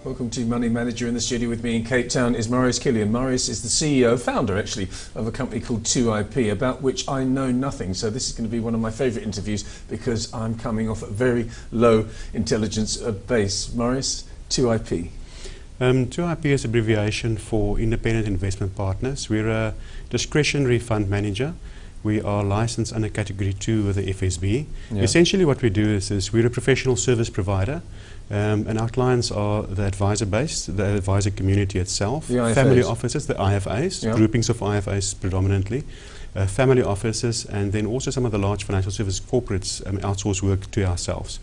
Welcome to Money Manager. In the studio with me in Cape Town is Marius Kilian. Marius is the CEO, founder actually, of a company called 2IP, about which I know nothing. So this is going to be one of my favourite interviews because I'm coming off a very low intelligence base. Marius, 2IP. 2IP is abbreviation for Independent Investment Partners. We're a discretionary fund manager. We are licensed under Category 2 with the FSB. Yeah. Essentially what we do is we're a professional service provider, and our clients are the advisor base, the advisor community itself, family offices, the IFAs, yeah. groupings of IFAs predominantly, family offices, and then also some of the large financial service corporates outsource work to ourselves.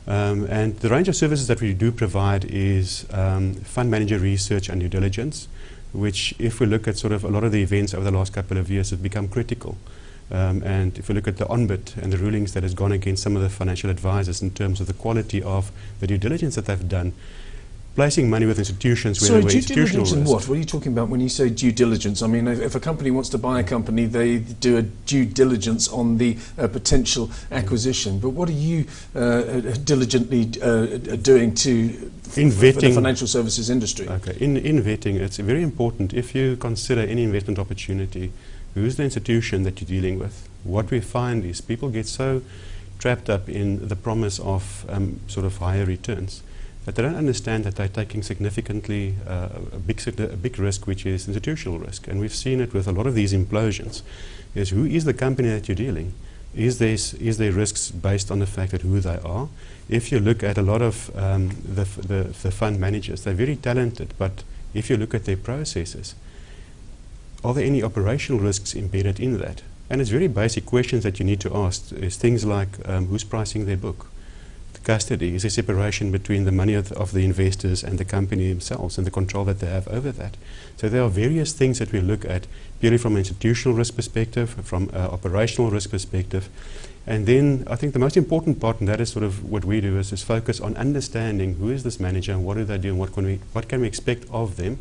And the range of services that we do provide is fund manager research and due diligence, which if we look at sort of a lot of the events over the last couple of years have become critical. And if we look at the ONBIT and the rulings that has gone against some of the financial advisors in terms of the quality of the due diligence that they've done, placing money with institutions where there were institutional risk. Due diligence and what are you talking about when you say due diligence? I mean, if a company wants to buy a company, they do a due diligence on the potential acquisition. But what are you diligently doing to for the financial services industry? Okay, in vetting, it's very important if you consider any investment opportunity, who's the institution that you're dealing with? What we find is people get so trapped up in the promise of sort of higher returns that they don't understand that they're taking significantly a big risk, which is institutional risk. And we've seen it with a lot of these implosions, is who is the company that you're dealing? Is there risks based on the fact that who they are? If you look at a lot of the fund managers, they're very talented, but if you look at their processes, are there any operational risks embedded in that? And it's very basic questions that you need to ask, is things like who's pricing their book? The custody, is there separation between the money of the investors and the company themselves and the control that they have over that? So there are various things that we look at purely from an institutional risk perspective, from an operational risk perspective. And then I think the most important part, and that is sort of what we do, is focus on understanding who is this manager and what do they do and what can we expect of them.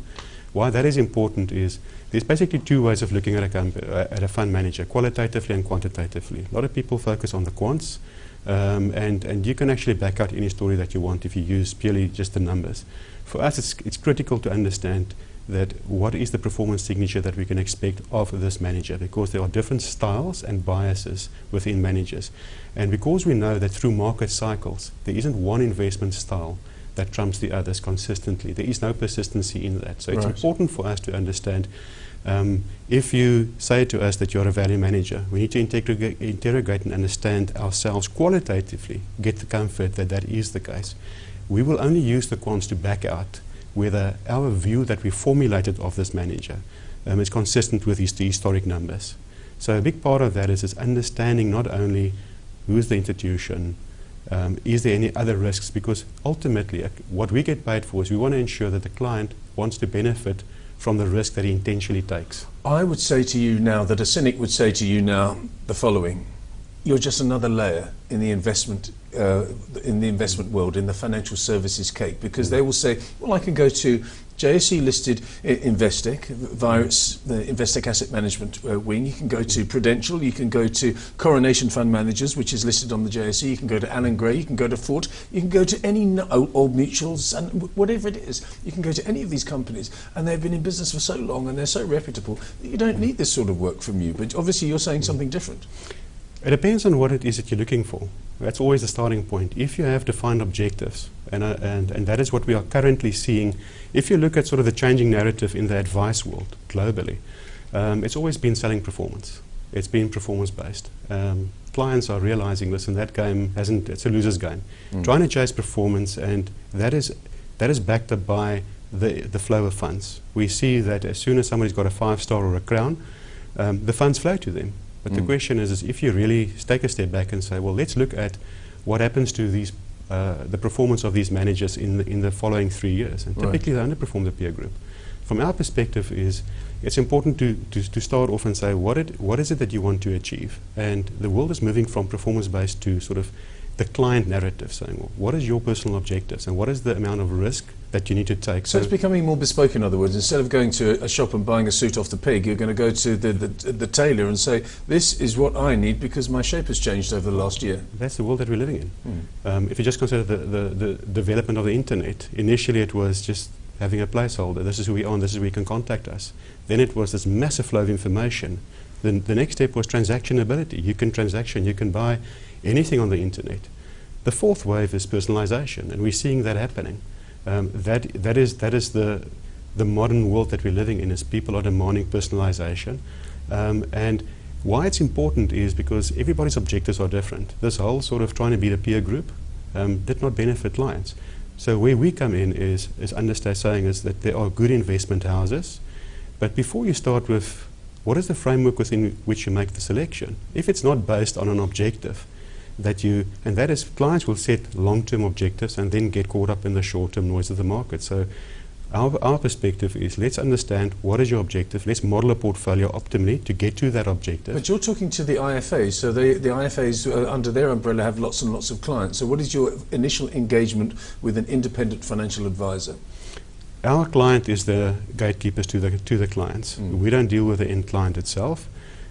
Why that is important is there's basically two ways of looking at a fund manager, qualitatively and quantitatively. A lot of people focus on the quants, and you can actually back out any story that you want if you use purely just the numbers. For us, it's critical to understand that what is the performance signature that we can expect of this manager, because there are different styles and biases within managers. And because we know that through market cycles, there isn't one investment style that trumps the others consistently. There is no persistency in that. So it's important for us to understand, if you say to us that you're a value manager, we need to interrogate and understand ourselves qualitatively, get the comfort that that is the case. We will only use the quants to back out whether our view that we formulated of this manager is consistent with the historic numbers. So a big part of that is understanding not only who is the institution, is there any other risks? Because ultimately, what we get paid for is we want to ensure that the client wants to benefit from the risk that he intentionally takes. I would say to you now that a cynic would say to you now the following: you're just another layer in the investment world, in the financial services cake, because they will say, well, I can go to JSE listed Investec via the Investec Asset Management wing. You can go to Prudential, you can go to Coronation Fund Managers, which is listed on the JSE, you can go to Allen Gray, you can go to Fort, you can go to any Old Mutuals, and whatever it is, you can go to any of these companies, and they've been in business for so long and they're so reputable that you don't need this sort of work from you. But obviously you're saying something different. It depends on what it is that you're looking for. That's always the starting point. If you have defined objectives, and that is what we are currently seeing, if you look at sort of the changing narrative in the advice world globally, it's always been selling performance. It's been performance-based. Clients are realizing, listen, that game it's a loser's game. Trying to chase performance, and that is backed up by the flow of funds. We see that as soon as somebody's got a 5-star or a crown, the funds flow to them. But the question is if you really take a step back and say, well, let's look at what happens to these, the performance of these managers in the following 3 years. And typically they underperform the peer group. From our perspective it's important to start off and say, what is it that you want to achieve? And the world is moving from performance-based to sort of the client narrative, saying, well, what is your personal objectives and what is the amount of risk that you need to take? So it's becoming more bespoke, in other words. Instead of going to a shop and buying a suit off the pig, you're going to go to the tailor and say, this is what I need because my shape has changed over the last year. That's the world that we're living in. If you just consider the development of the internet, initially it was just having a placeholder. This is who we are and this is where you can contact us. Then it was this massive flow of information. Then the next step was transactionability. You can buy anything on the internet. The fourth wave is personalization, and we're seeing that happening. That is the modern world that we're living in, is people are demanding personalization. And why it's important is because everybody's objectives are different. This whole sort of trying to be the peer group did not benefit clients. So where we come in is saying is that there are good investment houses, but before you start with what is the framework within which you make the selection, if it's not based on an objective, and that is clients will set long-term objectives and then get caught up in the short-term noise of the market. So our perspective is, let's understand what is your objective, let's model a portfolio optimally to get to that objective. But you're talking to the IFAs, so the IFAs under their umbrella have lots and lots of clients. So what is your initial engagement with an independent financial advisor? Our client is the gatekeepers to the clients. We don't deal with the end client itself.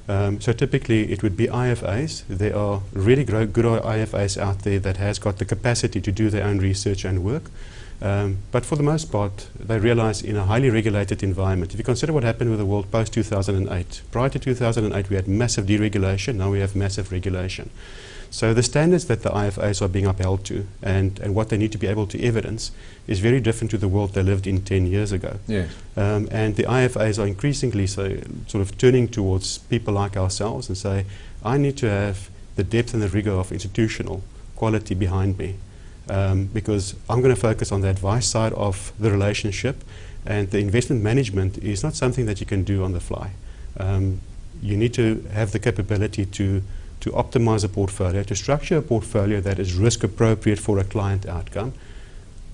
So typically it would be IFAs. There are really good IFAs out there that has got the capacity to do their own research and work. But for the most part, they realize in a highly regulated environment, if you consider what happened with the world post-2008, prior to 2008 we had massive deregulation, now we have massive regulation. So the standards that the IFAs are being upheld to and what they need to be able to evidence is very different to the world they lived in 10 years ago. Yes. And the IFAs are increasingly sort of turning towards people like ourselves and say, I need to have the depth and the rigor of institutional quality behind me. Because I'm going to focus on the advice side of the relationship, and the investment management is not something that you can do on the fly. You need to have the capability to optimize a portfolio, to structure a portfolio that is risk appropriate for a client outcome.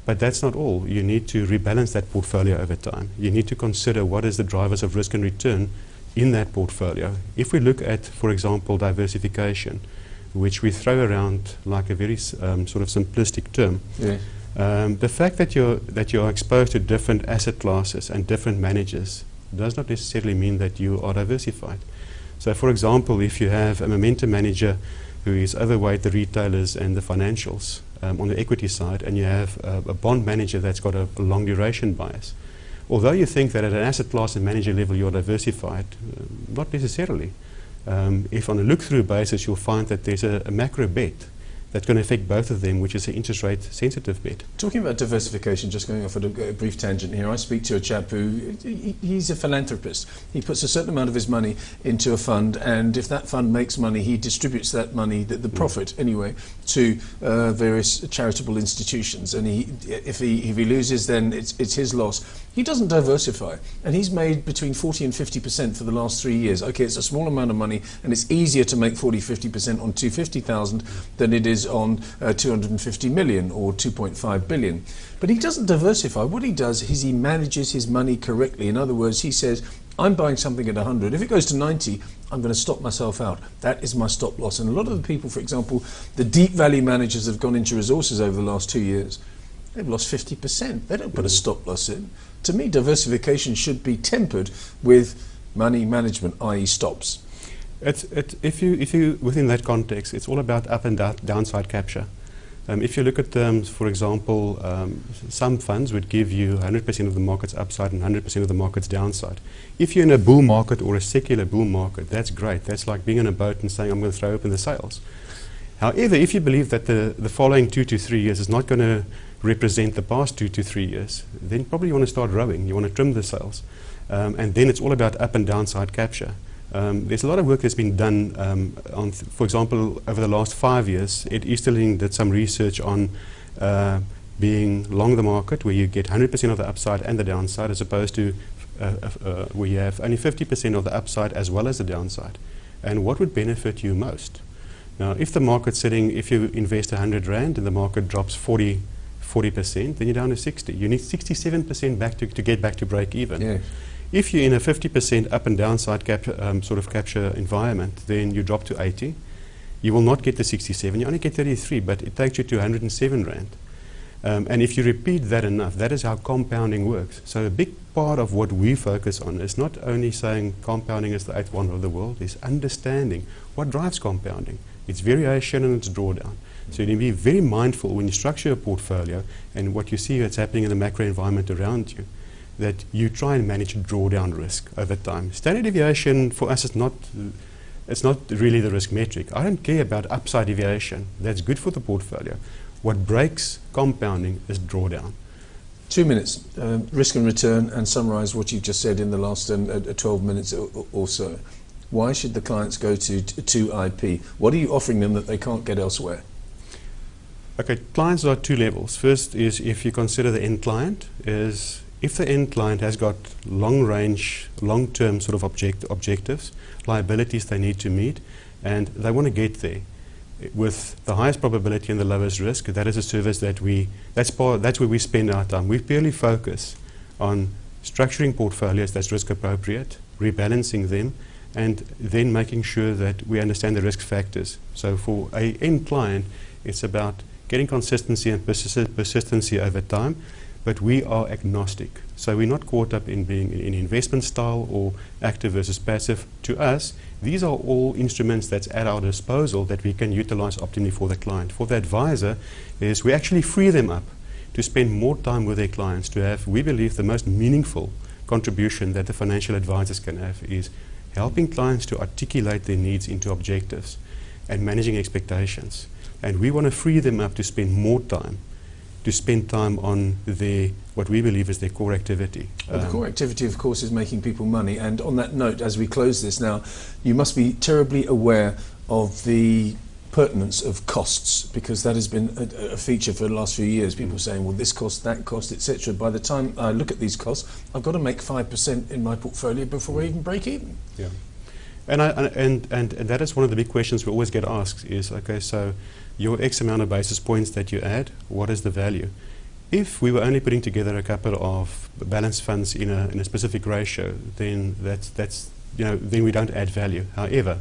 But that's not all. You need to rebalance that portfolio over time. You need to consider what is the drivers of risk and return in that portfolio. If we look at, for example, diversification, which we throw around like a very sort of simplistic term. Yeah. The fact that you're exposed to different asset classes and different managers does not necessarily mean that you are diversified. So for example, if you have a momentum manager who is overweight the retailers and the financials on the equity side, and you have a bond manager that's got a long duration bias, although you think that at an asset class and manager level you're diversified, not necessarily. If on a look-through basis you'll find that there's a macro bet that's going to affect both of them, which is an interest rate sensitive bet. Talking about diversification, just going off at a brief tangent here, I speak to a chap who, he's a philanthropist. He puts a certain amount of his money into a fund, and if that fund makes money, he distributes that money, the profit anyway, to various charitable institutions. And if he loses, then it's his loss. He doesn't diversify, and he's made between 40 and 50% for the last 3 years. Okay, it's a small amount of money, and it's easier to make 40-50% on 250,000 than it is on 250 million or 2.5 billion. But he doesn't diversify. What he does is he manages his money correctly. In other words, he says, I'm buying something at 100. If it goes to 90, I'm going to stop myself out. That is my stop loss. And a lot of the people, for example, the deep value managers have gone into resources over the last 2 years. They've lost 50%. They don't put a stop loss in. To me, diversification should be tempered with money management, i.e. stops. If you within that context, it's all about up and downside capture. If you look at for example, some funds would give you 100% of the market's upside and 100% of the market's downside. If you're in a bull market or a secular bull market, that's great. That's like being in a boat and saying, I'm going to throw open the sails. However, if you believe that the following 2 to 3 years is not going to represent the past 2 to 3 years, then probably you want to start rowing. You want to trim the sails. And then it's all about up and downside capture. There's a lot of work that's been done on, for example, over the last 5 years. Easterling did some research on being long the market, where you get 100% of the upside and the downside, as opposed to where you have only 50% of the upside as well as the downside. And what would benefit you most? Now, if the market's sitting, if you invest 100 Rand and the market drops 40%, then you're down to 60. You need 67% back to get back to break even. Yeah. If you're in a 50% up and downside capture environment, then you drop to 80. you will not get the 67, you only get 33, but it takes you to 107 Rand. And if you repeat that enough, that is how compounding works. So a big part of what we focus on is not only saying compounding is the eighth wonder of the world, is understanding what drives compounding. It's variation and it's drawdown. So you need to be very mindful when you structure a portfolio and what you see that's happening in the macro environment around you, that you try and manage drawdown risk over time. Standard deviation for us is not, it's not really the risk metric. I don't care about upside deviation. That's good for the portfolio. What breaks compounding is drawdown. 2 minutes, risk and return, and summarise what you've just said in the last 12 minutes or so. Why should the clients go to IP? What are you offering them that they can't get elsewhere? Okay, clients are 2 levels. First is if you consider the end client, is if the end client has got long-range, long-term sort of objectives, liabilities they need to meet, and they want to get there with the highest probability and the lowest risk. That is a service that that's where we spend our time. We purely focus on structuring portfolios that's risk appropriate, rebalancing them, and then making sure that we understand the risk factors. So for an end client, it's about getting consistency and persistency over time, but we are agnostic. So we're not caught up in being in investment style or active versus passive. To us, these are all instruments that's at our disposal that we can utilize optimally for the client. For the advisor, is we actually free them up to spend more time with their clients, to have, we believe, the most meaningful contribution that the financial advisors can have is helping clients to articulate their needs into objectives and managing expectations. And we want to free them up to spend more time, to spend time on their, what we believe is their core activity. Well, the core activity, of course, is making people money. And on that note, as we close this now, you must be terribly aware of the pertinence of costs, because that has been a feature for the last few years. People saying, well, this cost, that cost, etc. By the time I look at these costs, I've got to make 5% in my portfolio before I even break even. Yeah. And that is one of the big questions we always get asked is, okay, so your X amount of basis points that you add, what is the value? If we were only putting together a couple of balanced funds in a specific ratio, then that's then we don't add value. However,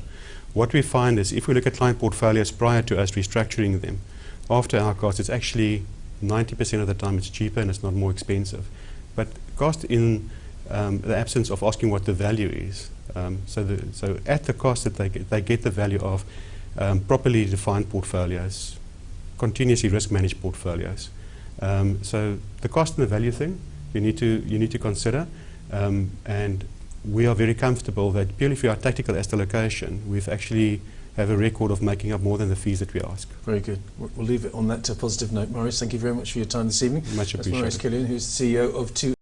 what we find is if we look at client portfolios prior to us restructuring them, after our cost, it's actually 90% of the time it's cheaper and it's not more expensive. But cost in the absence of asking what the value is. So at the cost that they get the value of properly defined portfolios, continuously risk managed portfolios. So the cost and the value thing you need to consider, and we are very comfortable that purely for our tactical asset allocation, we've actually have a record of making up more than the fees that we ask. Very good. We'll leave it on that positive note. Marius, thank you very much for your time this evening. Much appreciated. That's Marius Kilian, who's the CEO of